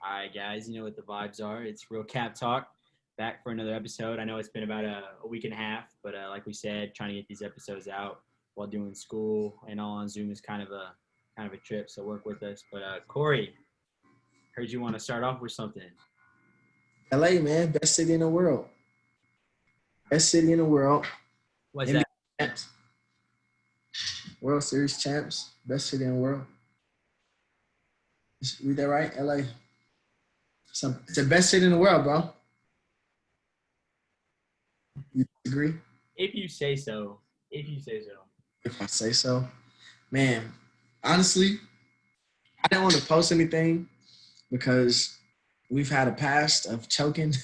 All right, guys, you know what the vibes are. It's Real Cap Talk back for another episode. I know it's been about a week and a half, but like we said, trying to get these episodes out while doing school and all on Zoom is kind of a trip. So work with us. But Corey, heard you want to start off with something. LA, man, best city in the world. Best city in the world. What's NBA that? champs. World Series champs. Best city in the world. Read that right? LA. It's the best city in the world, bro. You agree? If you say so. If you say so. If I say so. Man, honestly, I didn't want to post anything because we've had a past of choking.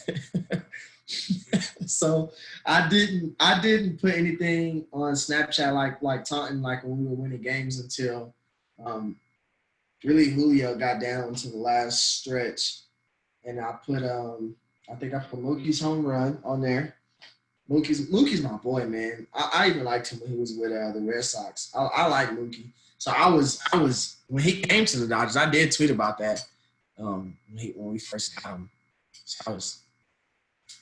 So I didn't put anything on Snapchat like taunting like when we were winning games until really Julio got down to the last stretch. And I think I put Mookie's home run on there. Mookie's my boy, man. I even liked him when he was with the Red Sox. I like Mookie. So I was when he came to the Dodgers, I did tweet about that when we first got him. So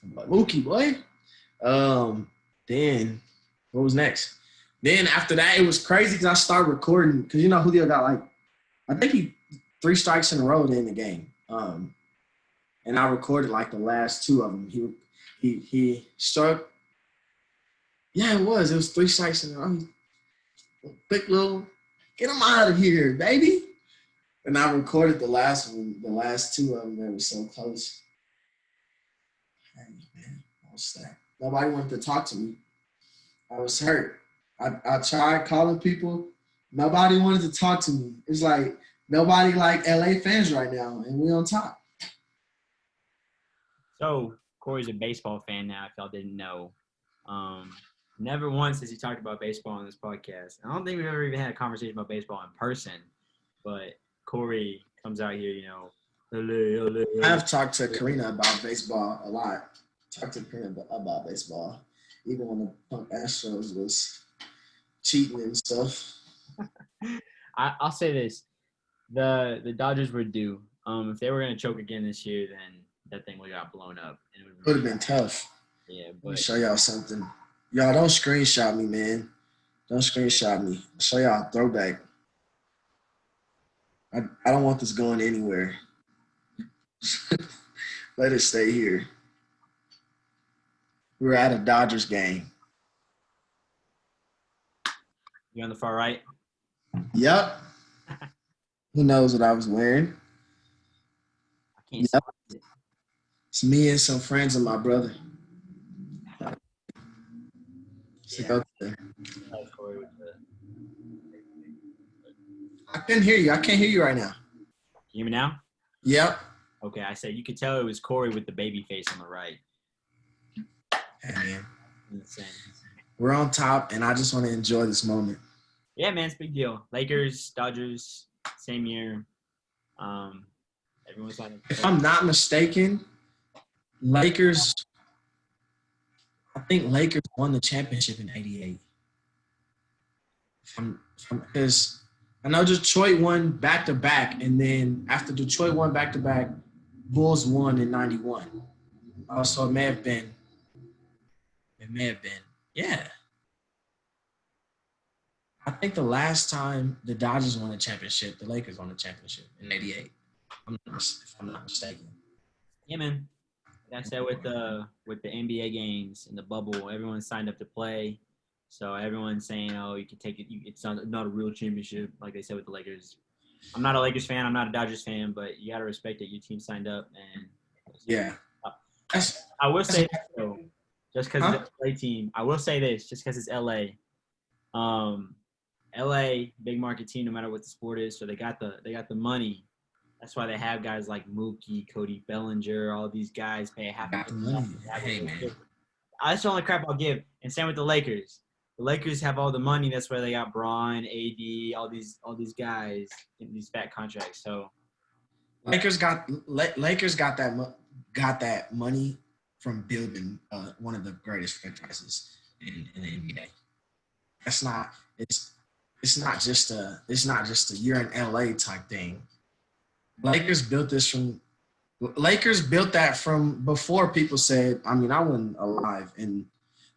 I'm like, Mookie, boy. Then what was next? Then after that, it was crazy because I started recording because Julio got I think he 3 strikes in a row to end the game. And I recorded the last 2 of them. He struck. Yeah, it was 3 strikes in a row. Quick little, get him out of here, baby. And I recorded the last one, the last 2 of them that were so close. Hey, man, I was sad. Nobody wanted to talk to me. I was hurt. I tried calling people. Nobody wanted to talk to me. It's like nobody like LA fans right now, and we on top. So Corey's a baseball fan now, if y'all didn't know. Never once has he talked about baseball on this podcast. I don't think we've ever even had a conversation about baseball in person, but Corey comes out here, LA. I've talked to Karina about baseball a lot. Talked to Karina about baseball, even when the Punk Astros was cheating and stuff. I'll say this: the Dodgers were due. If they were going to choke again this year, then that thing would have got blown up. And it would have been tough. Yeah, but let me show y'all something. Y'all don't screenshot me, man. Don't screenshot me. I'll show y'all a throwback. I don't want this going anywhere. Let it stay here. We were at a Dodgers game. You on the far right? Yep. Who knows what I was wearing? I can't see it. It's me and some friends of my brother. Yeah. I couldn't hear you. I can't hear you right now. Can you hear me now? Yep. Okay, I said you could tell it was Corey with the baby face on the right. Hey, man. Insane. We're on top, and I just want to enjoy this moment. Yeah, man, it's a big deal. Lakers, Dodgers, same year. Everyone's like. If I'm not mistaken, Lakers. I think Lakers won the championship in '88. Because I know Detroit won back-to-back, and then after Detroit won back-to-back, Bulls won in '91. So it may have been. Yeah. I think the last time the Dodgers won a championship, the Lakers won a championship in '88. If I'm not mistaken. Yeah, man. Like I said, with the NBA games and the bubble, everyone signed up to play. So everyone's saying, "Oh, you can take it. It's not a real championship," like they said with the Lakers. I'm not a Lakers fan. I'm not a Dodgers fan, but you got to respect that your team signed up. And yeah, I will say this, though, just because it's the LA team. I will say this, just because it's LA. LA, big market team, no matter what the sport is. So they got the money. That's why they have guys like Mookie, Cody Bellinger, all these guys pay half got the money. Hey, man. That's the only crap I'll give. And same with the Lakers. The Lakers have all the money. That's why they got Braun, AD, all these guys in these fat contracts. So Lakers got that money from building one of the greatest franchises in the NBA. It's not just a you're in LA type thing. Lakers built this from Lakers built that from before people said. I mean, I wasn't alive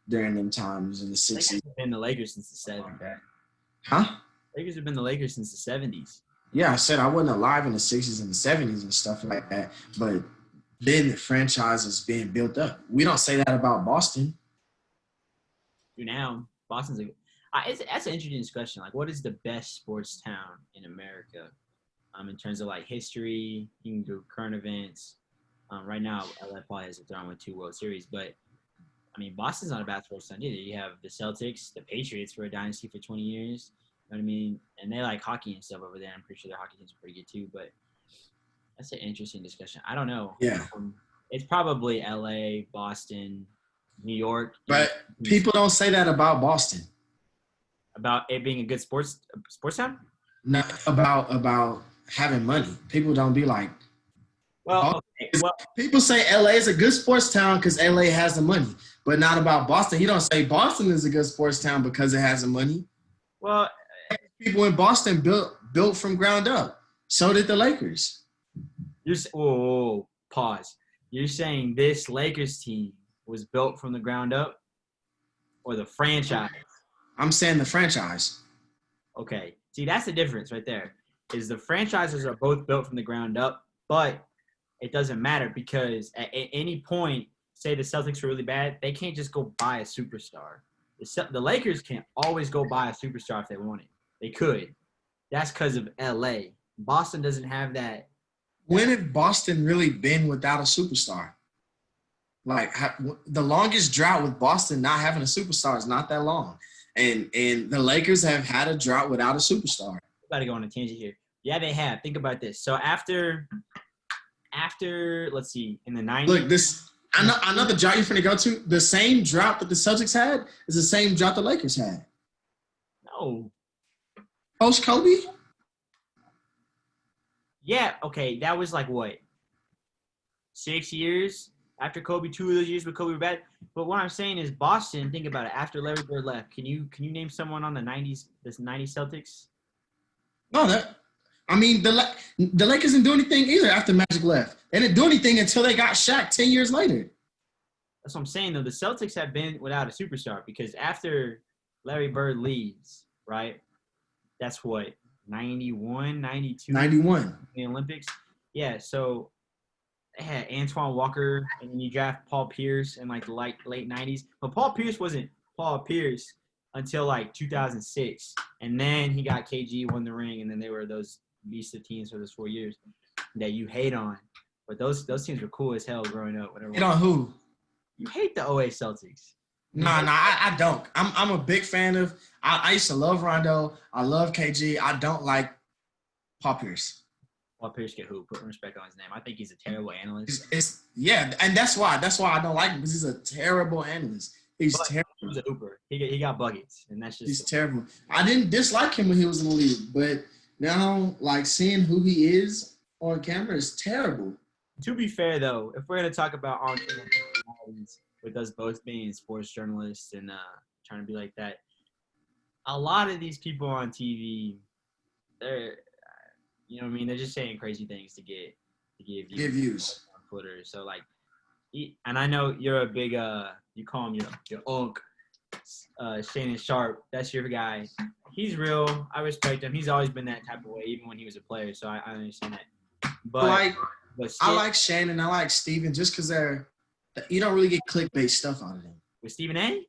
during them times in the Lakers '60s. have been the Lakers since the '70s. Huh? Lakers have been the Lakers since the '70s. Yeah, I said I wasn't alive in the '60s and the '70s and stuff like that. But then the franchise is being built up. We don't say that about Boston. Now, Boston's that's an interesting discussion. Like, what is the best sports town in America? In terms of like history, you can do current events. Right now, LA probably has a throne with 2 World Series, but I mean, Boston's not a bad sports town either. You have the Celtics, the Patriots were a dynasty for 20 years. You know what I mean? And they like hockey and stuff over there. I'm pretty sure their hockey teams are pretty good too. But that's an interesting discussion. I don't know. Yeah. It's probably LA, Boston, New York. But people don't say that about Boston. About it being a good sports town? Not about having money. People don't be like, well, people say LA is a good sports town because LA has the money, but not about Boston. You don't say Boston is a good sports town because it has the money. Well, people in Boston built from ground up. So did the Lakers. Pause. You're saying this Lakers team was built from the ground up, or the franchise? I'm saying the franchise. Okay. See, that's the difference right there. Is the franchises are both built from the ground up, but it doesn't matter because at any point, say the Celtics are really bad, they can't just go buy a superstar. The Lakers can always go buy a superstar if they want it. They could. That's because of LA. Boston doesn't have that. When have Boston really been without a superstar? Like the longest drought with Boston not having a superstar is not that long. And the Lakers have had a drought without a superstar. Got to go on a tangent here. Yeah, they have. Think about this. So after let's see, in the 90s. Look, I know the drought you're finna go to. The same drought that the Celtics had is the same drought the Lakers had. No. Post Kobe? Yeah, okay. That was like what? 6 years after Kobe. 2 of those years with Kobe were bad. But what I'm saying is Boston, think about it. After Larry Bird left, can you name someone on the 90s Celtics? No, the Lakers didn't do anything either after Magic left. They didn't do anything until they got Shaq 10 years later. That's what I'm saying, though. The Celtics have been without a superstar because after Larry Bird leaves, right, that's what, 91, 92? 91. The Olympics? Yeah, so they had Antoine Walker, and then you draft Paul Pierce in like the late 90s. But Paul Pierce wasn't Paul Pierce until like 2006. And then he got KG, won the ring, and then they were those beast of teams for those 4 years that you hate on. But those teams were cool as hell growing up. Whatever. Hate on who? You hate the OA Celtics. Nah, I don't. I'm a big fan of. I used to love Rondo. I love KG. I don't like Paul Pierce. Paul Pierce get who? Put respect on his name. I think he's a terrible analyst. Yeah, and that's why I don't like him because he's a terrible analyst. He's terrible. He was a hooper. He got buckets, and that's just. He's terrible. I didn't dislike him when he was in the league, but now like seeing who he is on camera is terrible. To be fair, though, if we're gonna talk about on-camera with us both being sports journalists and trying to be like that, a lot of these people on TV, they're, you know what I mean? They're just saying crazy things to get views on Twitter. So like, and I know you're a big you call him your unk, Shannon Sharp. That's your guy. He's real. I respect him. He's always been that type of way, even when he was a player. So I understand that. But I like Shannon. I like Steven just because you don't really get clickbait stuff out of them. With Stephen A?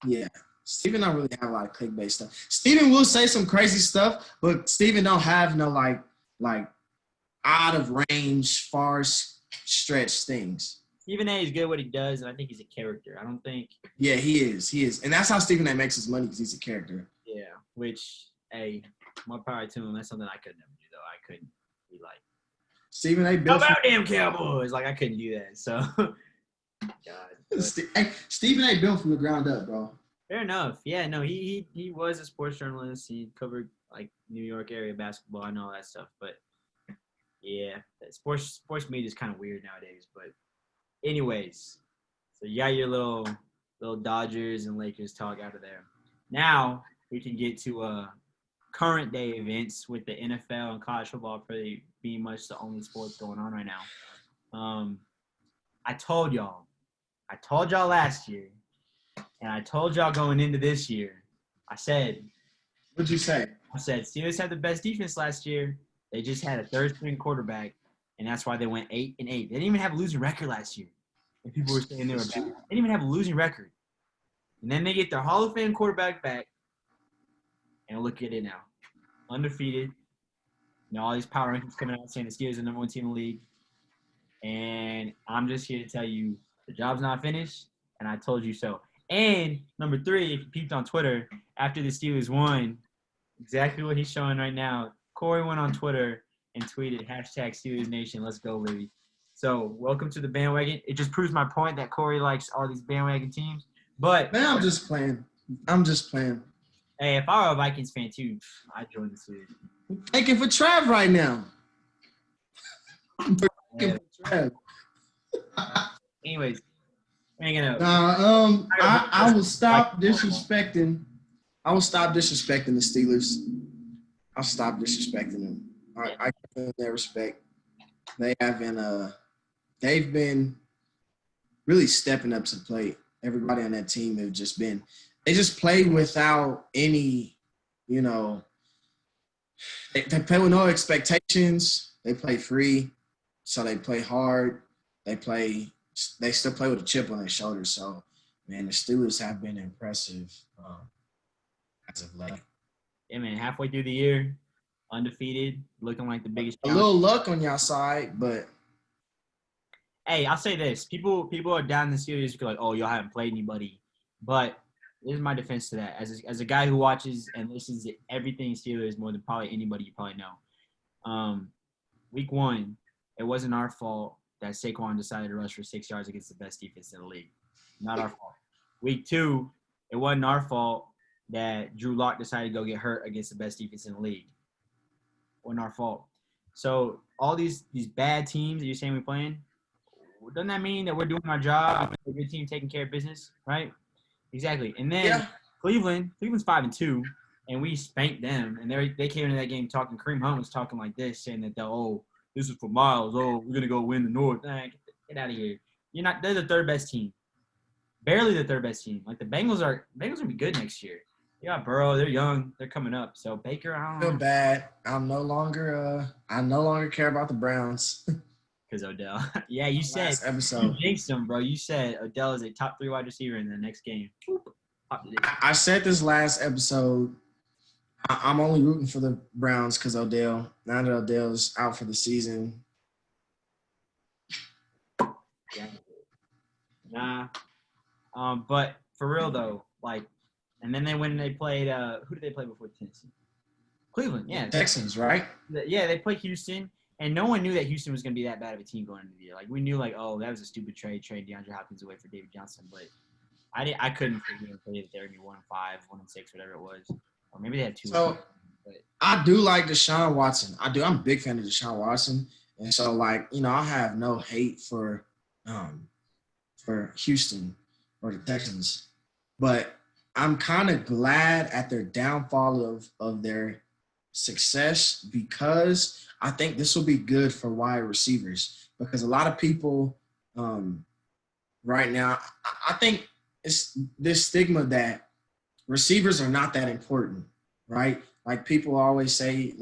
Yeah. Steven don't really have a lot of clickbait stuff. Steven will say some crazy stuff, but Steven don't have no like out of range, far stretch things. Stephen A is good at what he does, and I think he's a character. I don't think. Yeah, he is. And that's how Stephen A makes his money because he's a character. Yeah, which, hey, more power to him. That's something I could never do, though. I couldn't be like, Stephen A. How about damn Cowboys? Like, I couldn't do that. So, God. Stephen A. built from the ground up, bro. Fair enough. Yeah, no, he was a sports journalist. He covered, like, New York area basketball and all that stuff. But, yeah, sports media is kind of weird nowadays. But, anyways, so you got your little Dodgers and Lakers talk out of there. Now we can get to current day events with the NFL and college football pretty being much the only sports going on right now. I told y'all last year, and I told y'all going into this year. What'd you say? I said Steelers had the best defense last year. They just had a third string quarterback, and that's why they went 8-8. They didn't even have a losing record last year. And people were saying they were bad. They didn't even have a losing record. And then they get their Hall of Fame quarterback back, and look at it now. Undefeated. All these power rankings coming out saying the Steelers are the number one team in the league. And I'm just here to tell you the job's not finished, and I told you so. And number 3, if you peeped on Twitter, after the Steelers won, exactly what he's showing right now, Corey went on Twitter and tweeted #Steelers Nation, let's go, baby. So welcome to the bandwagon. It just proves my point that Corey likes all these bandwagon teams. But man, I'm just playing. Hey, if I were a Vikings fan too, I'd join the Steelers. I'm thanking for Trav right now. For Trav. Anyways, I ain't gonna. I will stop disrespecting. I will stop disrespecting the Steelers. I'll stop disrespecting them. I give them their respect. They have been they've been really stepping up to the plate. Everybody on that team have just been. They just play without any, They play with no expectations. They play free, so they play hard. They still play with a chip on their shoulder. So, man, the Steelers have been impressive as of late. Yeah, man, halfway through the year, undefeated, looking like the biggest. A little luck on y'all side, but hey, I'll say this: people are down in the Steelers because like, oh, y'all haven't played anybody. But this is my defense to that. As a guy who watches and listens to everything Steelers more than probably anybody you probably know. Week 1, it wasn't our fault that Saquon decided to rush for 6 yards against the best defense in the league. Not our fault. Week 2, it wasn't our fault that Drew Lock decided to go get hurt against the best defense in the league. Wasn't our fault. So all these bad teams that you're saying we're playing, doesn't that mean that we're doing our job? A good team taking care of business, right? Exactly. And then Cleveland's 5-2, and we spanked them. And they came into that game talking. Kareem Hunt was talking like this, saying that this is for Miles. Oh, we're gonna go win the North. Nah, get out of here. They're the third best team. Barely the third best team. Like the Bengals gonna be good next year. They got Burrow. They're young. They're coming up. So Baker, I don't know. Feel bad. I no longer care about the Browns. Because Odell. Yeah, you said you jinxed him, bro. You said Odell is a top 3 wide receiver in the next game. I said this last episode. I'm only rooting for the Browns because Odell. Now that Odell's out for the season. Yeah. Nah. But for real though, and then they played. Who did they play before Tennessee? Cleveland. Yeah. Texans, right? Yeah, they played Houston. And no one knew that Houston was going to be that bad of a team going into the year. Like, we knew, that was a stupid trade DeAndre Hopkins away for David Johnson. But I couldn't figure that they were going to be 1-5, 1-6, whatever it was. Or maybe they had 2. So, I do like Deshaun Watson. I do. I'm a big fan of Deshaun Watson. And so, I have no hate for Houston or the Texans. But I'm kind of glad at their downfall of their success because – I think this will be good for wide receivers because a lot of people right now, I think it's this stigma that receivers are not that important, right? Like people always say,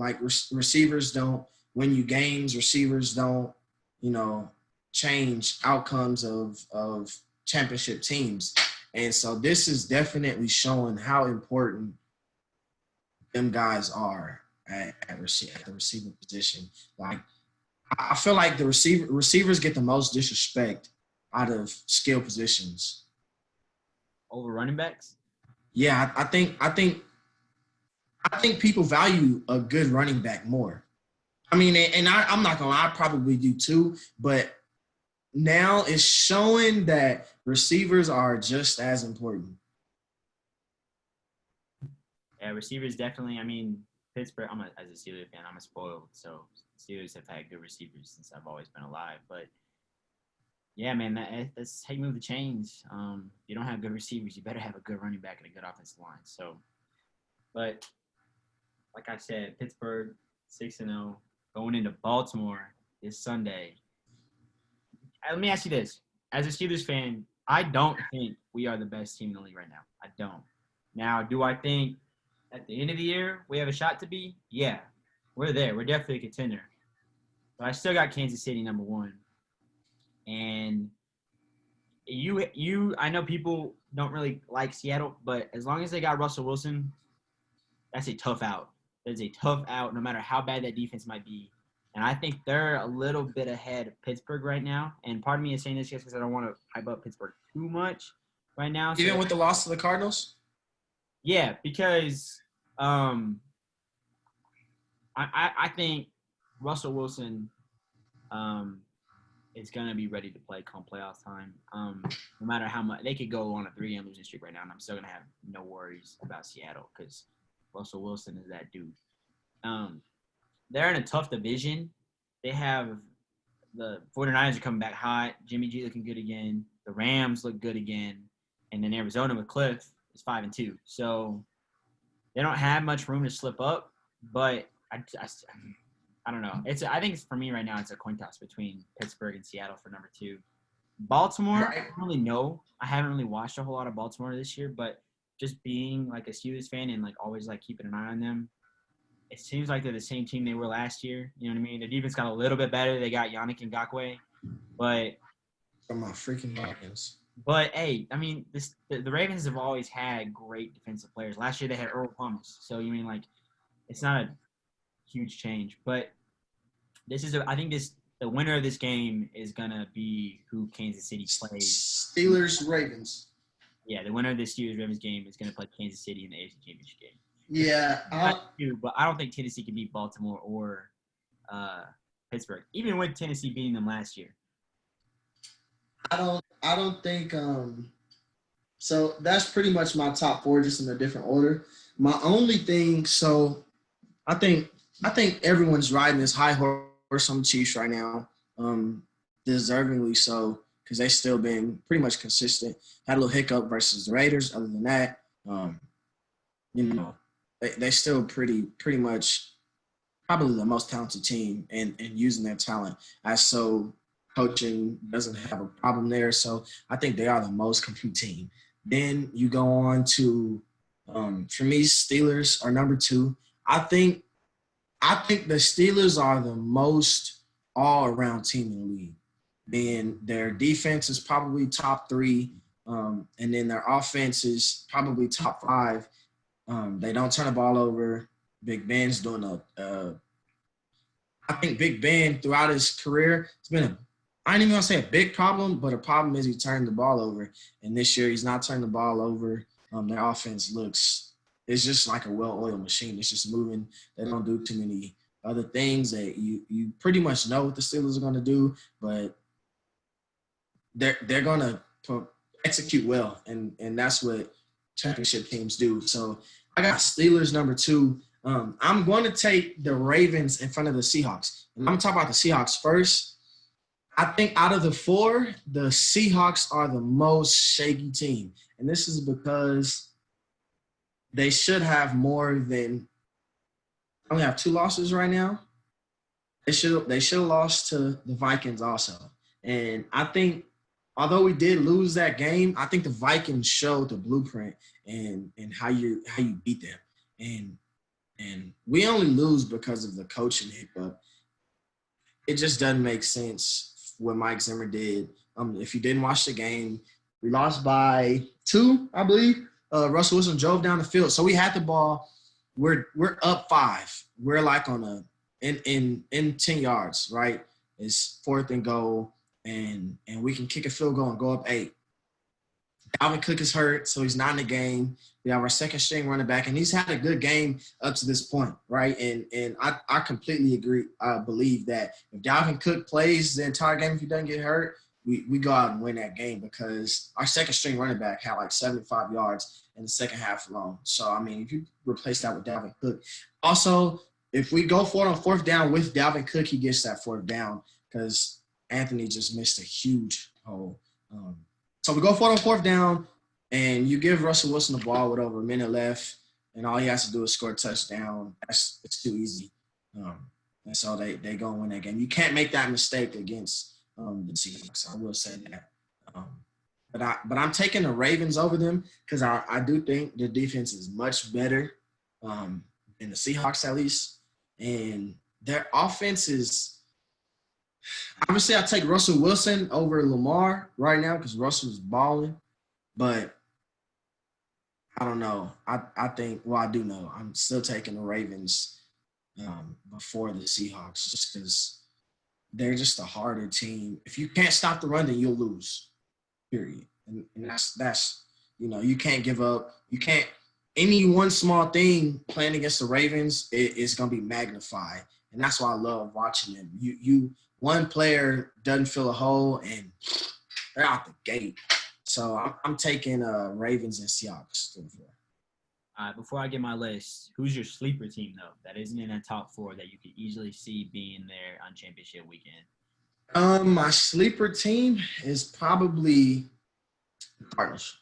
receivers don't win you games. Receivers don't, change outcomes of championship teams. And so this is definitely showing how important them guys are. At the receiving position. I feel like the receivers get the most disrespect out of skill positions. Over running backs? Yeah, I think people value a good running back more. I mean, and I'm not gonna. I probably do too, but now it's showing that receivers are just as important. Yeah, receivers definitely. I mean. Pittsburgh, as a Steelers fan, I'm spoiled. So Steelers have had good receivers since I've always been alive. But yeah, man, that's how you move the chains. You don't have good receivers, you better have a good running back and a good offensive line. So, but like I said, Pittsburgh 6-0, going into Baltimore this Sunday. let me ask you this. As a Steelers fan, I don't think we are the best team in the league right now. I don't. Now, do I think at the end of the year we have a shot to be? Yeah, we're there. We're definitely a contender. But I still got Kansas City number one. And I know people don't really like Seattle, but as long as they got Russell Wilson, that's a tough out. That's a tough out, no matter how bad that defense might be. And I think they're a little bit ahead of Pittsburgh right now. And part of me is saying this just because I don't want to hype up Pittsburgh too much right now. Even with the loss to the Cardinals? Yeah, because I think Russell Wilson is going to be ready to play come playoff time. No matter how much – they could go on a 3-game losing streak right now, and I'm still going to have no worries about Seattle because Russell Wilson is that dude. They're in a tough division. They have the 49ers are coming back hot. Jimmy G looking good again. The Rams look good again. And then Arizona with Cliff is 5-2. So they don't have much room to slip up. But I don't know. I think for me right now it's a coin toss between Pittsburgh and Seattle for number 2. Baltimore, I don't really know. I haven't really watched a whole lot of Baltimore this year, but just being like a Steelers fan and like always like keeping an eye on them, it seems like they're the same team they were last year. You know what I mean? Their defense got a little bit better. They got Yannick Ngakoue, but from my freaking Falcons. But hey, I mean, the Ravens have always had great defensive players. Last year they had Earl Thomas, so you mean like it's not a huge change. But I think the winner of this game is gonna be who Kansas City plays. Steelers Ravens. Yeah, the winner of this Steelers Ravens game is gonna play Kansas City in the AFC Championship game. Yeah, but I don't think Tennessee can beat Baltimore or Pittsburgh, even with Tennessee beating them last year. I don't think so that's pretty much my top 4 just in a different order. My only thing, so I think everyone's riding this high horse on the Chiefs right now. Deservingly so, because they still been pretty much consistent. Had a little hiccup versus the Raiders. Other than that, they still pretty much probably the most talented team and using their talent as so. Coaching doesn't have a problem there, so I think they are the most complete team. Then you go on to, for me, Steelers are number 2. I think the Steelers are the most all-around team in the league. Then their defense is probably top 3, and then their offense is probably top 5. They don't turn the ball over. Big Ben's doing I think Big Ben throughout his career, it's been I ain't even gonna say a big problem, but a problem is he turned the ball over. And this year he's not turning the ball over. Their offense it's just like a well-oiled machine. It's just moving. They don't do too many other things that you pretty much know what the Steelers are gonna do, but they're gonna execute well, and that's what championship teams do. So I got Steelers number 2. I'm going to take the Ravens in front of the Seahawks. And I'm talking about the Seahawks first. I think out of the 4, the Seahawks are the most shaky team. And this is because they should have more than – only have 2 losses right now. They should have lost to the Vikings also. And I think although we did lose that game, I think the Vikings showed the blueprint and how you beat them. And we only lose because of the coaching hiccup. It just doesn't make sense what Mike Zimmer did. If you didn't watch the game, we lost by 2, I believe. Russell Wilson drove down the field. So we had the ball. We're up 5. We're like on in 10 yards, right? It's 4th and goal, and we can kick a field goal and go up 8. Dalvin Cook is hurt, so he's not in the game. We have our second string running back, and he's had a good game up to this point, right? And I completely agree. I believe that if Dalvin Cook plays the entire game, if he doesn't get hurt, we go out and win that game because our second string running back had like 75 yards in the second half alone. So, I mean, if you replace that with Dalvin Cook. Also, if we go for it on 4th down with Dalvin Cook, he gets that 4th down because Anthony just missed a huge hole. So we go for it on 4th down, and you give Russell Wilson the ball with over a minute left, and all he has to do is score a touchdown. It's too easy. And so they go and win that game. You can't make that mistake against the Seahawks. I will say that. Um, but I'm taking the Ravens over them because I do think the defense is much better than the Seahawks at least, and their offense is obviously I take Russell Wilson over Lamar right now because Russell's balling, but I don't know. I think I do know. I'm still taking the Ravens before the Seahawks just because they're just a harder team. If you can't stop the run, then you'll lose. Period. And that's you can't give up. You can't any one small thing playing against the Ravens is gonna be magnified. And that's why I love watching them. You one player doesn't fill a hole and they're out the gate. So I'm taking Ravens and Seahawks. Before I get my list, who's your sleeper team though that isn't in that top 4 that you could easily see being there on championship weekend? My sleeper team is probably the Cardinals.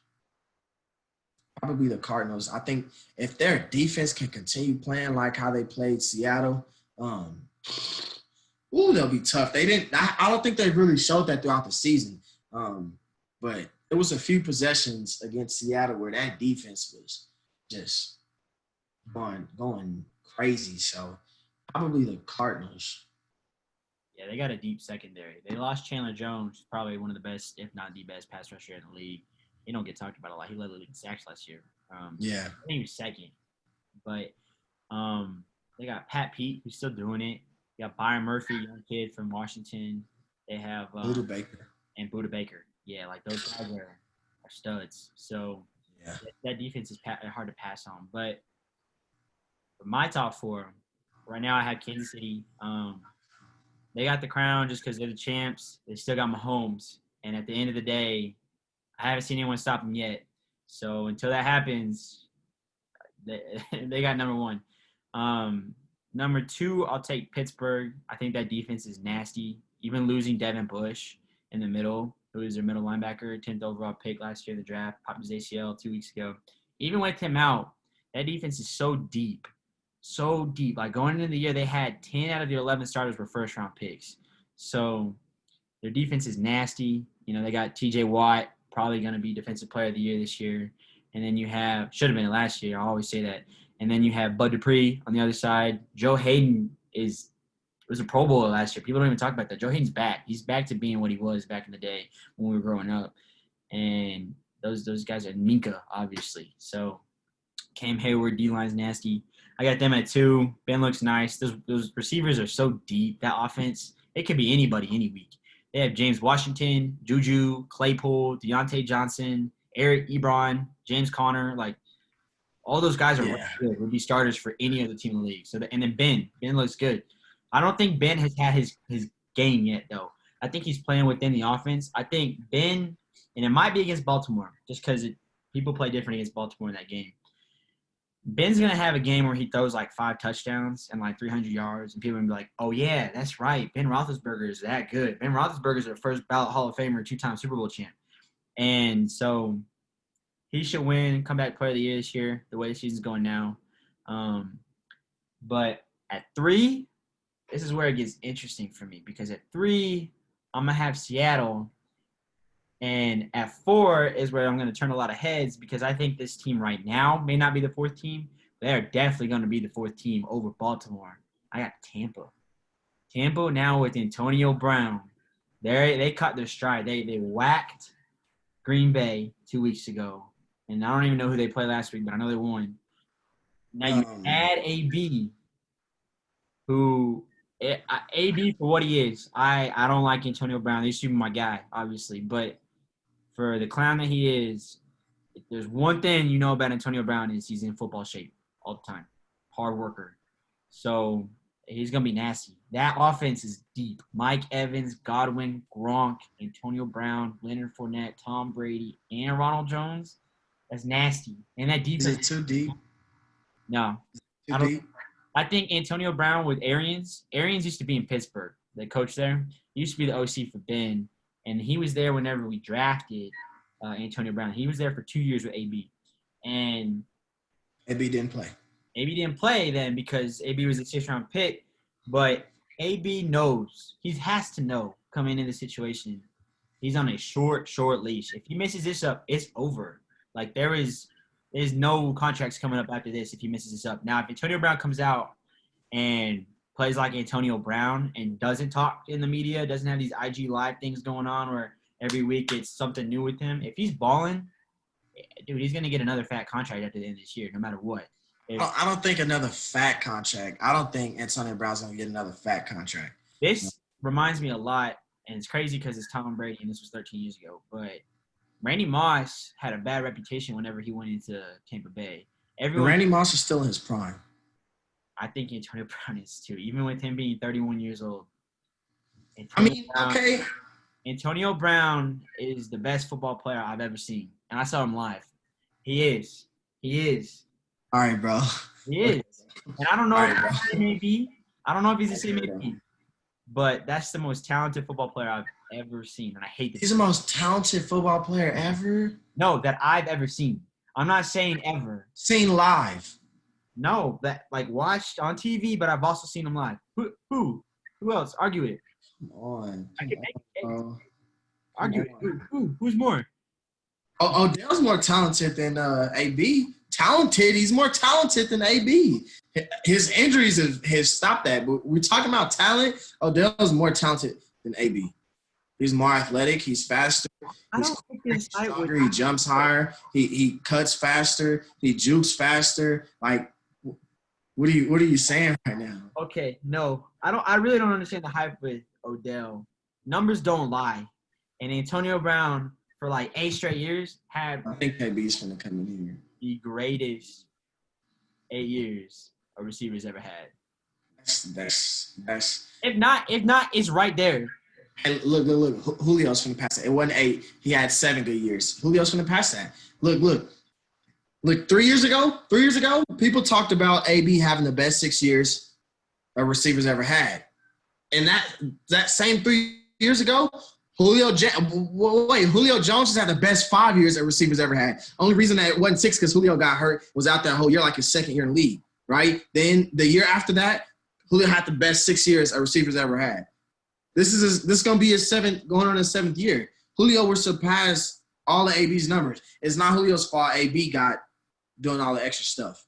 Probably the Cardinals. I think if their defense can continue playing like how they played Seattle, they'll be tough. They didn't. I don't think they really showed that throughout the season. But there was a few possessions against Seattle where that defense was just going crazy. So probably the Cardinals. Yeah, they got a deep secondary. They lost Chandler Jones, probably one of the best, if not the best, pass rusher in the league. He don't get talked about a lot. He led the league in sacks last year. Yeah. I think he was second. But they got Pat Pete, who's still doing it. They got Byron Murphy, young kid from Washington. They have Buda Baker. And Buda Baker. Yeah, like those guys are studs. So yeah, that defense is hard to pass on. But for my top 4, right now I have Kansas City. They got the crown just because they're the champs. They still got Mahomes. And at the end of the day, I haven't seen anyone stop them yet. So until that happens, they got number 1. Number 2, I'll take Pittsburgh. I think that defense is nasty. Even losing Devin Bush in the middle, who is their middle linebacker, 10th overall pick last year in the draft, popped his ACL 2 weeks ago. Even with him out, that defense is so deep. So deep. Like going into the year, they had 10 out of their 11 starters were first-round picks. So their defense is nasty. They got TJ Watt, probably going to be Defensive Player of the Year this year. And then you have – should have been last year. I always say that. And then you have Bud Dupree on the other side. Joe Hayden was a Pro Bowler last year. People don't even talk about that. Joe Hayden's back. He's back to being what he was back in the day when we were growing up. And those guys are Minka, obviously. So Cam Hayward, D-line's nasty. I got them at 2. Ben looks nice. Those receivers are so deep. That offense, it could be anybody any week. They have James Washington, Juju, Claypool, Deontay Johnson, Eric Ebron, James Conner. Like, all those guys are really good. Would be starters for any other team in the league. And then Ben looks good. I don't think Ben has had his game yet, though. I think he's playing within the offense. I think Ben, and it might be against Baltimore, just because people play different against Baltimore in that game. Ben's going to have a game where he throws like 5 touchdowns and like 300 yards, and people are going to be like, oh, yeah, that's right. Ben Roethlisberger is that good. Ben Roethlisberger is a first ballot Hall of Famer, 2-time Super Bowl champ. And so he should win comeback player of the year this year, the way the season's going now. But at 3, this is where it gets interesting for me, because at 3, I'm going to have Seattle. And at 4 is where I'm going to turn a lot of heads, because I think this team right now may not be the 4th team. They are definitely going to be the 4th team over Baltimore. I got Tampa. Tampa now with Antonio Brown. They cut their stride. They whacked Green Bay 2 weeks ago. And I don't even know who they played last week, but I know they won. Now you add AB, who AB for what he is. I don't like Antonio Brown. He used to be my guy, obviously. But for the clown that he is, if there's one thing you know about Antonio Brown is he's in football shape all the time. Hard worker. So he's going to be nasty. That offense is deep. Mike Evans, Godwin, Gronk, Antonio Brown, Leonard Fournette, Tom Brady, and Ronald Jones. That's nasty. And that defense. Is it too deep? No. Too deep? I think Antonio Brown with Arians used to be in Pittsburgh, the coach there. He used to be the OC for Ben, and he was there whenever we drafted Antonio Brown. He was there for 2 years with AB. And AB didn't play. AB didn't play then because AB was a 6th-round pick, but AB knows. He has to know coming into the situation, he's on a short leash. If he messes this up, it's over. Like there's no contracts coming up after this if he messes this up. Now, if Antonio Brown comes out and plays like Antonio Brown and doesn't talk in the media, doesn't have these IG live things going on where every week it's something new with him. If he's balling, dude, he's gonna get another fat contract after the end of this year, no matter what. I don't think another fat contract. I don't think Antonio Brown's gonna get another fat contract. This reminds me a lot, and it's crazy because it's Tom Brady, and this was 13 years ago. But Randy Moss had a bad reputation whenever he went into Tampa Bay. Randy Moss is still in his prime. I think Antonio Brown is too, even with him being 31 years old. Antonio Brown is the best football player I've ever seen, and I saw him live. He is. All right, bro. He is. And I don't know if he's the same AB. I don't know if he's the same AB. But that's the most talented football player I've ever seen. And I hate this. He's the most talented football player ever? No, that I've ever seen. I'm not saying ever. Seen live? No, that like watched on TV, but I've also seen him live. Who else? Argue it. Come on. I can make it. Argue it. Who's more? Odell's more talented than AB. Talented. He's more talented than AB. His injuries have stopped that. But we're talking about talent. Odell's more talented than AB. He's more athletic. He's faster. He's stronger. He jumps higher. He cuts faster. He jukes faster. Like, what are you saying right now? Okay, no, I really don't understand the hype with Odell. Numbers don't lie, and Antonio Brown for like 8 straight years had. I think AB's gonna come in here. The greatest 8 years a receiver's ever had. That's. If not, it's right there. And look. Julio's gonna pass that. It wasn't 8. He had 7 good years. Julio's gonna pass that. Look. 3 years ago, people talked about AB having the best 6 years a receiver's ever had. And that same 3 years ago, Julio Jones has had the best 5 years a receiver's ever had. Only reason that it wasn't 6 because Julio got hurt, was out that whole year, like his second year in the league, right? Then the year after that, Julio had the best 6 years a receiver's ever had. This is going to be his going on his 7th year. Julio will surpass all of AB's numbers. It's not Julio's fault AB got doing all the extra stuff.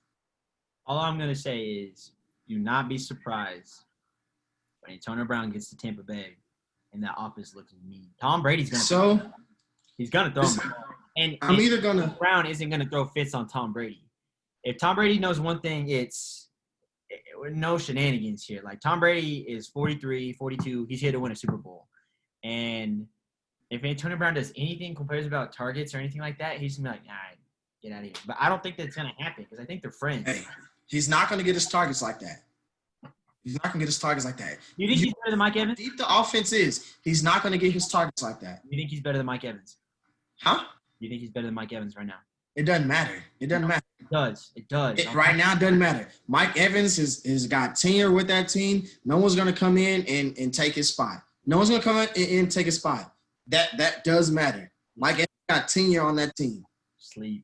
All I'm going to say is do not be surprised when Antonio Brown gets to Tampa Bay and that offense looks mean. Tom Brady's going to he's going to throw him. And Brown isn't going to throw fits on Tom Brady. If Tom Brady knows one thing, it's no shenanigans here. Like Tom Brady is 43, 42. He's here to win a Super Bowl. And if Antonio Brown does anything, compares about targets or anything like that, he's going to be like, all right, get out of here. But I don't think that's going to happen because I think they're friends. Hey, he's not going to get his targets like that. You think he's better than Mike Evans? Deep the offense is. He's not going to get his targets like that. You think he's better than Mike Evans? Huh? You think he's better than Mike Evans right now? It doesn't matter. It does. Right now, it doesn't matter. Mike Evans has got tenure with that team. No one's going to come in and take his spot. No one's going to come in and take his spot. That does matter. Mike Evans got tenure on that team. Sleep.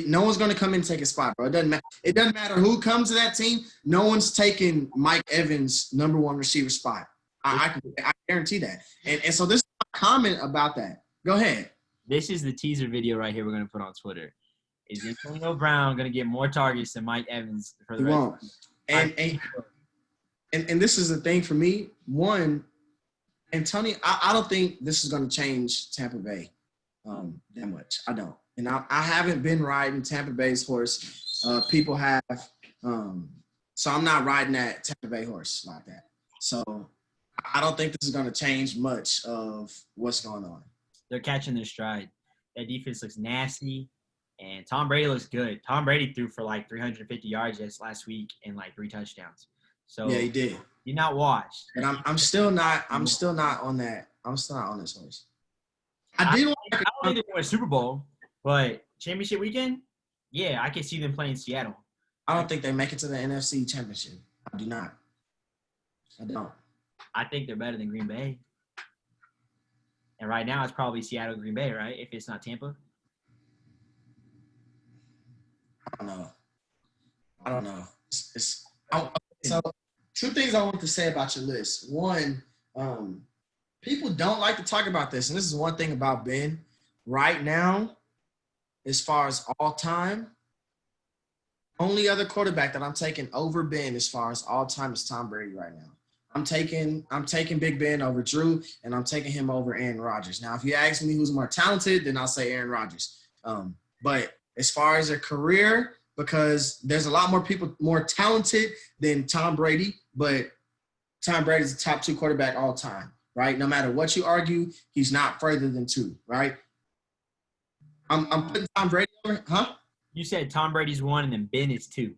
No one's going to come in and take his spot, bro. It doesn't matter. It doesn't matter who comes to that team. No one's taking Mike Evans' number 1 receiver spot. I guarantee that. And so this is my comment about that. Go ahead. This is the teaser video right here we're going to put on Twitter. Is Antonio Brown going to get more targets than Mike Evans for the rest of the And this is the thing for me. One, Antonio, I don't think this is going to change Tampa Bay that much. I don't. And I haven't been riding Tampa Bay's horse. People have. So I'm not riding that Tampa Bay horse like that. So I don't think this is going to change much of what's going on. They're catching their stride. That defense looks nasty, and Tom Brady looks good. Tom Brady threw for like 350 yards just last week and like 3 touchdowns. So yeah, he did. You're not washed. And I'm still not on that. I'm still not on this horse. I don't think they're going to Super Bowl. But championship weekend, yeah, I can see them playing Seattle. I don't think they make it to the NFC Championship. I do not. I don't. I think they're better than Green Bay. And right now it's probably Seattle, Green Bay, right? If it's not Tampa. I don't know. So 2 things I want to say about your list. One, people don't like to talk about this, and this is one thing about Ben. Right now, as far as all time, only other quarterback that I'm taking over Ben as far as all time is Tom Brady right now. I'm taking Big Ben over Drew, and I'm taking him over Aaron Rodgers. Now, if you ask me who's more talented, then I'll say Aaron Rodgers. But as far as a career, because there's a lot more people more talented than Tom Brady, but Tom Brady's the top 2 quarterback all time, right? No matter what you argue, he's not further than 2, right? I'm putting Tom Brady over, huh? You said Tom Brady's 1 and then Ben is 2.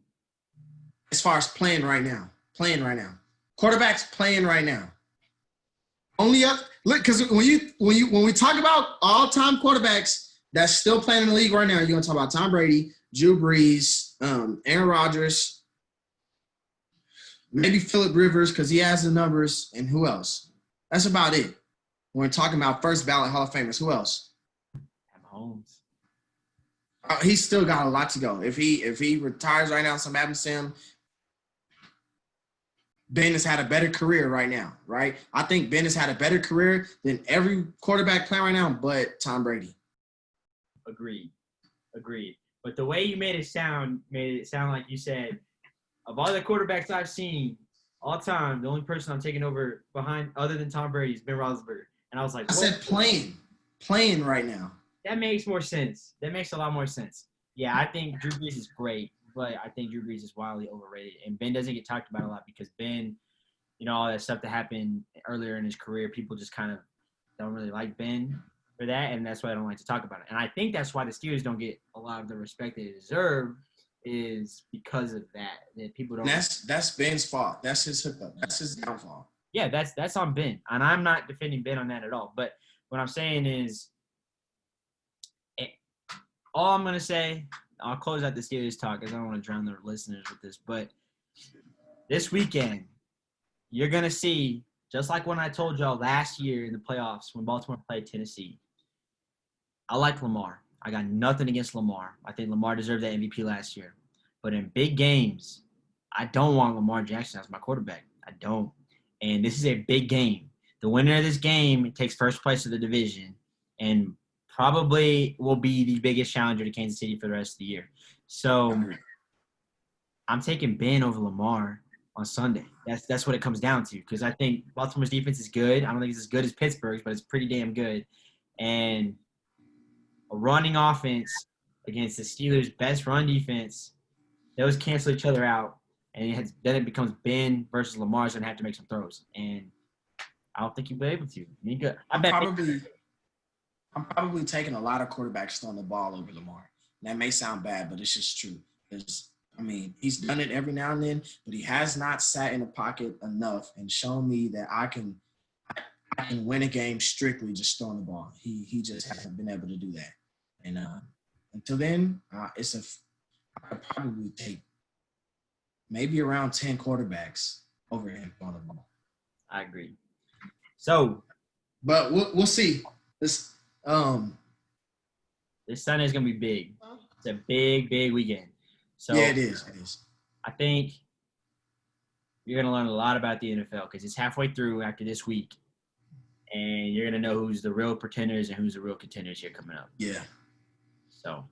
As far as playing right now. Quarterbacks playing right now. Only up look, because when we talk about all-time quarterbacks that's still playing in the league right now, you're gonna talk about Tom Brady, Drew Brees, Aaron Rodgers, maybe Phillip Rivers because he has the numbers, and who else? That's about it. When we're talking about first ballot Hall of Famers, who else? Mahomes. He's still got a lot to go. If he retires right now, something happens to him, Ben has had a better career right now, right? I think Ben has had a better career than every quarterback playing right now but Tom Brady. Agreed. But the way you made it sound like you said, of all the quarterbacks I've seen all time, the only person I'm taking over behind other than Tom Brady is Ben Roethlisberger. And I was like, I said playing right now. That makes more sense. That makes a lot more sense. Yeah, I think Drew Brees is great, but I think Drew Brees is wildly overrated. And Ben doesn't get talked about a lot because Ben, all that stuff that happened earlier in his career, people just kind of don't really like Ben for that, and that's why I don't like to talk about it. And I think that's why the Steelers don't get a lot of the respect they deserve is because of that people don't. And that's Ben's fault. That's his hiccup. That's his downfall. Yeah, that's on Ben, and I'm not defending Ben on that at all. But what I'm saying is, all I'm gonna say, I'll close out the Steelers talk because I don't want to drown the listeners with this. But this weekend, you're gonna see, just like when I told y'all last year in the playoffs when Baltimore played Tennessee. I like Lamar. I got nothing against Lamar. I think Lamar deserved that MVP last year. But in big games, I don't want Lamar Jackson as my quarterback. I don't. And this is a big game. The winner of this game takes first place of the division and probably will be the biggest challenger to Kansas City for the rest of the year. So I'm taking Ben over Lamar on Sunday. That's what it comes down to because I think Baltimore's defense is good. I don't think it's as good as Pittsburgh's, but it's pretty damn good. And a running offense against the Steelers' best run defense, those cancel each other out. And then it becomes Ben versus Lamar's going to have to make some throws. And I don't think you'll be able to. I'm probably taking a lot of quarterbacks throwing the ball over Lamar. That may sound bad, but it's just true. He's done it every now and then, but he has not sat in the pocket enough and shown me that I can win a game strictly just throwing the ball. He just hasn't been able to do that. And until then, I could probably take maybe around 10 quarterbacks over him throwing the ball. I agree. So, but we'll see. This Sunday is gonna be big. It's a big weekend. So yeah, it is. It is. I think you're gonna learn a lot about the NFL because it's halfway through after this week, and you're gonna know who's the real pretenders and who's the real contenders here coming up. Yeah. So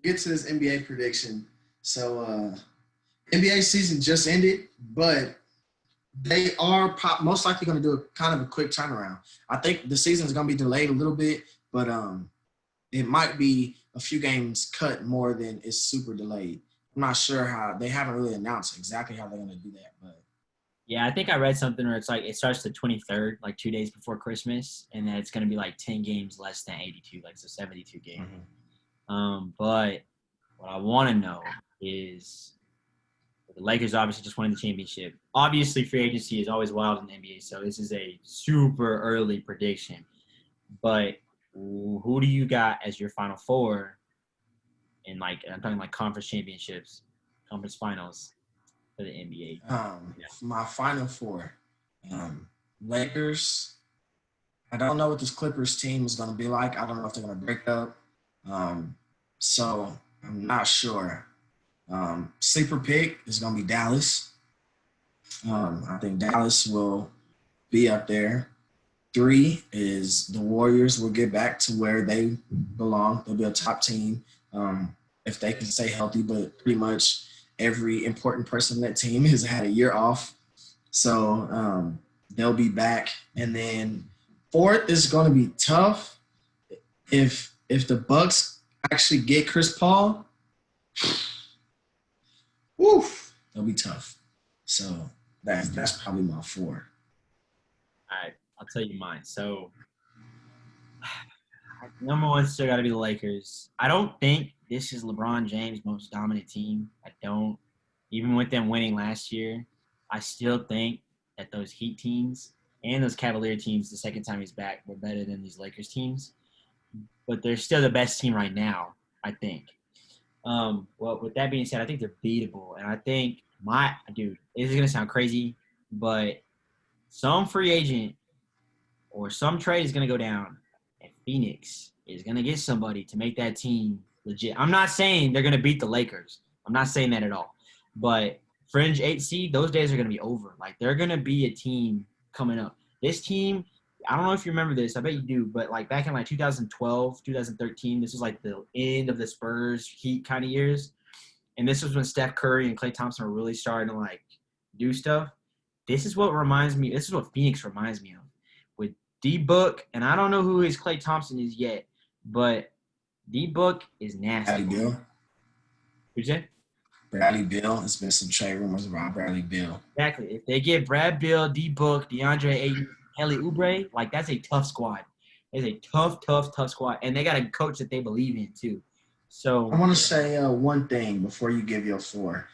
get to this NBA prediction. So NBA season just ended, but they are most likely going to do a quick turnaround. I think the season is going to be delayed a little bit, but it might be a few games cut more than it's super delayed. I'm not sure how – they haven't really announced exactly how they're going to do that. But yeah, I think I read something where it's like it starts the 23rd, like 2 days before Christmas, and then it's going to be like 10 games less than 82, like so 72 games. Mm-hmm. But what I want to know is – the Lakers obviously just won the championship. Obviously, free agency is always wild in the NBA, so this is a super early prediction. But who do you got as your Final Four in, I'm talking like conference championships, conference finals for the NBA? My Final Four, Lakers. I don't know what this Clippers team is going to be like. I don't know if they're going to break up. So I'm not sure. Sleeper pick is going to be Dallas. I think Dallas will be up there. 3 is the Warriors will get back to where they belong. They'll be a top team if they can stay healthy. But pretty much every important person on that team has had a year off, so they'll be back. And then 4th is going to be tough. If the Bucks actually get Chris Paul, woof, they'll be tough. So that's probably my 4. All right, I'll tell you mine. So number one still got to be the Lakers. I don't think this is LeBron James' most dominant team. I don't. Even with them winning last year, I still think that those Heat teams and those Cavalier teams, the second time he's back, were better than these Lakers teams. But they're still the best team right now, I think. Well, with that being said, I think they're beatable. And I think this is going to sound crazy, but some free agent or some trade is going to go down, and Phoenix is going to get somebody to make that team legit. I'm not saying they're going to beat the Lakers. I'm not saying that at all. But fringe 8 seed, those days are going to be over. Like, they're going to be a team coming up. This team, I don't know if you remember this. I bet you do. But, like, back in, 2012, 2013, this was, like, the end of the Spurs Heat kind of years. And this was when Steph Curry and Klay Thompson were really starting to, like, do stuff. This is what Phoenix reminds me of. With D-Book, and I don't know who his Klay Thompson is yet, but D-Book is nasty. Bradley Beal. Who'd you say? Bradley Beal. There's been some trade rumors about Bradley Beal. Exactly. If they get Brad Beal, D-Book, DeAndre Ayton, Kelly Oubre, like, that's a tough squad. It's a tough squad. And they got a coach that they believe in, too. So I want to say one thing before you give your 4.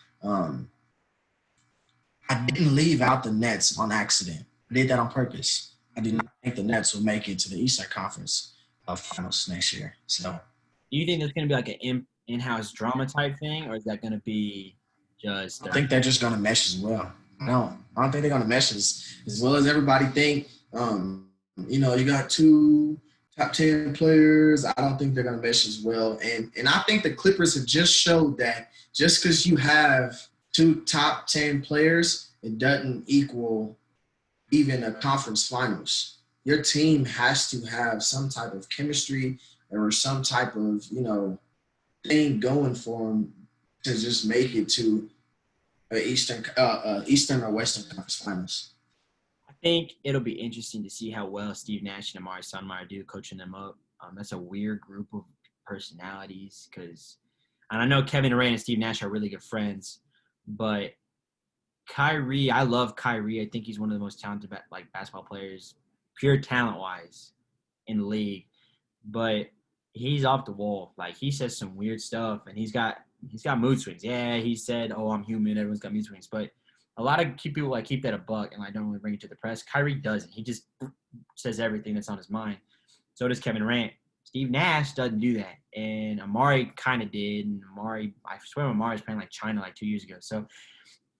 I didn't leave out the Nets on accident. I did that on purpose. I did not think the Nets will make it to the Eastern Conference Finals next year. So, do you think there's going to be like an in-house drama type thing, or is that going to be just? I think they're just going to mesh as well. I don't think they're going to mesh as well as everybody think. You got 2 top 10 players. I don't think they're going to mesh as well. And I think the Clippers have just showed that just because you have 2 top 10 players, it doesn't equal even a conference finals. Your team has to have some type of chemistry or some type of, thing going for them to just make it to Eastern or Western Conference Finals. I think it'll be interesting to see how well Steve Nash and Amari Stoudemire do coaching them up. That's a weird group of personalities and I know Kevin Durant and Steve Nash are really good friends, but Kyrie, I love Kyrie. I think he's one of the most talented basketball players, pure talent-wise, in the league. But he's off the wall. Like, he says some weird stuff, and he's got mood swings. Yeah, he said, "Oh, I'm human. Everyone's got mood swings." But a lot of people keep that a buck, and I don't really bring it to the press. Kyrie doesn't. He just says everything that's on his mind. So does Kevin Durant. Steve Nash doesn't do that, and Amari kind of did. And I swear Amari was playing like China like 2 years ago. So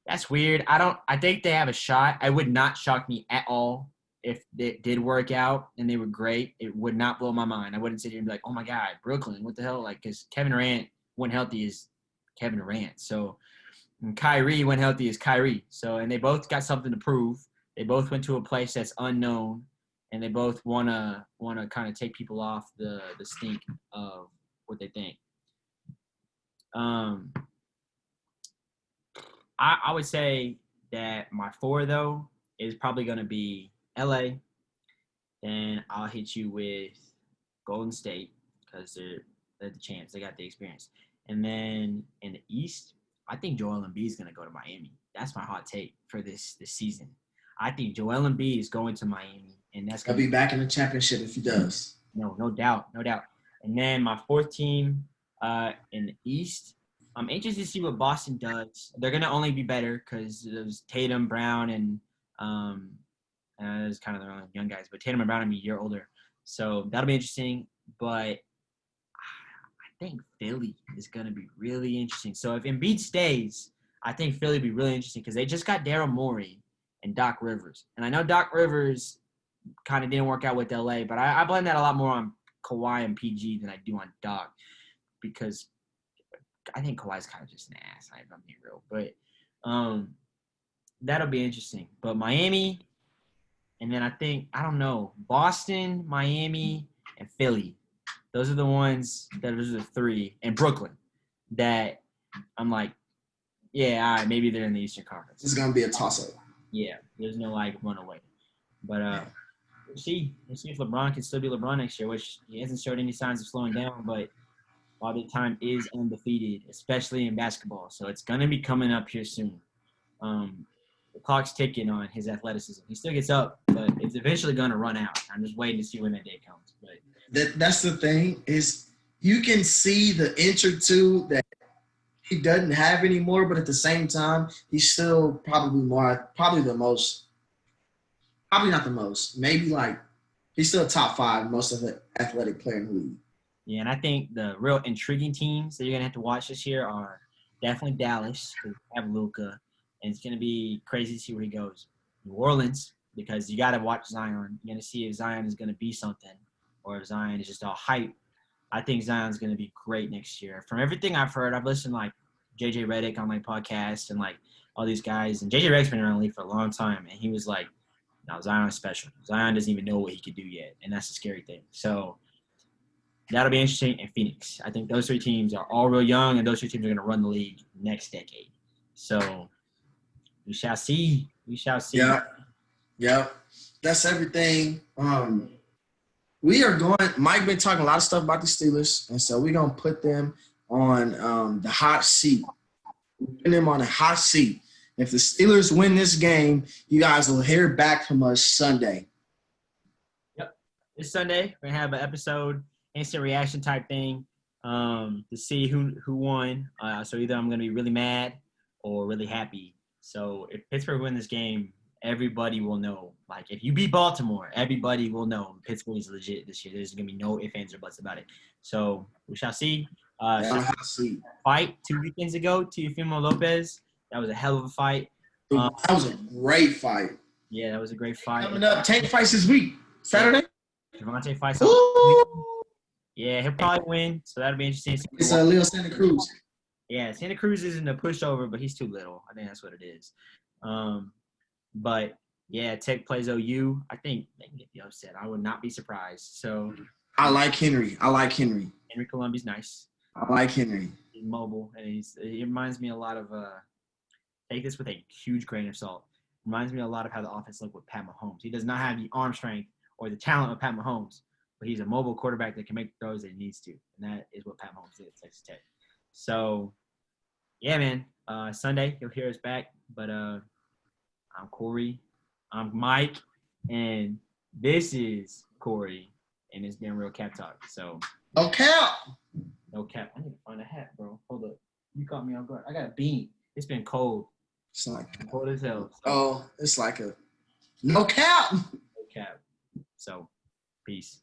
that's weird. I think they have a shot. It would not shock me at all if it did work out and they were great. It would not blow my mind. I wouldn't sit here and be like, "Oh my God, Brooklyn, what the hell?" Like, because Kevin Durant, when healthy, is Kevin Durant. So, and Kyrie, when healthy, is Kyrie. So, and they both got something to prove. They both went to a place that's unknown, and they both wanna kind of take people off the stink of what they think. I would say that my 4, though, is probably going to be LA. Then I'll hit you with Golden State because they're the champs. They got the experience. And then in the East, I think Joel Embiid is going to go to Miami. That's my hot take for this season. I think Joel Embiid is going to Miami, and that's going to be back in the championship if he does. No doubt. And then my 4th team in the East, I'm anxious to see what Boston does. They're going to only be better because it was Tatum, Brown, and it's kind of the young guys. But Tatum and Brown will be a year older. So that'll be interesting. But I think Philly is going to be really interesting. So if Embiid stays, I think Philly will be really interesting because they just got Daryl Morey and Doc Rivers. And I know Doc Rivers kind of didn't work out with LA, but I blame that a lot more on Kawhi and PG than I do on Doc because I think Kawhi's kind of just an ass. I'm being real. But that'll be interesting. But Miami And then I think, I don't know, Boston, Miami, and Philly. Those are the ones those are the three, and Brooklyn that I'm like, yeah, all right, maybe they're in the Eastern Conference. This is gonna be a toss-up. Yeah, there's no like runaway. But we'll see if LeBron can still be LeBron next year, which he hasn't showed any signs of slowing down, but Father Time is undefeated, especially in basketball. So it's gonna be coming up here soon. The clock's ticking on his athleticism. He still gets up, but it's eventually gonna run out. I'm just waiting to see when that day comes. But That's the thing is you can see the inch or two that he doesn't have anymore, but at the same time, he's still probably the most, probably not the most, maybe like he's still top 5 most of the athletic player in the league. Yeah, and I think the real intriguing teams that you're gonna have to watch this year are definitely Dallas because they have Luka, and it's gonna be crazy to see where he goes. New Orleans because you got to watch Zion. You're gonna see if Zion is gonna be something or if Zion is just all hype. I think Zion's gonna be great next year. From everything I've heard, I've listened to, like JJ Redick on my podcast and like all these guys, and JJ Redick's been around the league for a long time, and he was like, "No, Zion's special. Zion doesn't even know what he could do yet, and that's the scary thing." So that'll be interesting. And Phoenix, I think those 3 teams are all real young, and those 3 teams are going to run the league next decade. So we shall see. We shall see. Yeah. That's everything. We are going. Mike been talking a lot of stuff about the Steelers, and so we're gonna put them on the hot seat. Put them on the hot seat. If the Steelers win this game, you guys will hear back from us Sunday. Yep, this Sunday we're gonna have an episode, instant reaction type thing, to see who won. So either I'm gonna be really mad or really happy. So if Pittsburgh win this game, everybody will know. Like if you beat Baltimore, everybody will know Pittsburgh is legit this year. There's gonna be no ifs, ands, or buts about it. So we shall see. Fight 2 weekends ago, Teofimo Lopez. That was a hell of a fight. That was a great fight. Yeah, that was a great fight. Coming up, Tank fights this week, Saturday. Javante fights. Yeah, he'll probably win, so that'll be interesting. It's Leo Santa Cruz. Yeah, Santa Cruz isn't a pushover, but he's too little. I think that's what it is. But yeah, Tech plays OU. I think they can get the upset. I would not be surprised. So I like Henry. Henry Colombi's nice. I like Henry. He's mobile, and he reminds me a lot of take this with a huge grain of salt. Reminds me a lot of how the offense looked with Pat Mahomes. He does not have the arm strength or the talent of Pat Mahomes, but he's a mobile quarterback that can make the throws that he needs to, and that is what Pat Mahomes did at Texas Tech. So, yeah, man. Sunday you'll hear us back, but I'm Corey, I'm Mike, and this is Corey, and it's been Real Cap Talk. So, no cap. No cap. I need to find a hat, bro. Hold up. You caught me off guard. I got a beanie. It's been cold. It's like cold as hell. So. Oh, it's like a no cap. No cap. So, peace.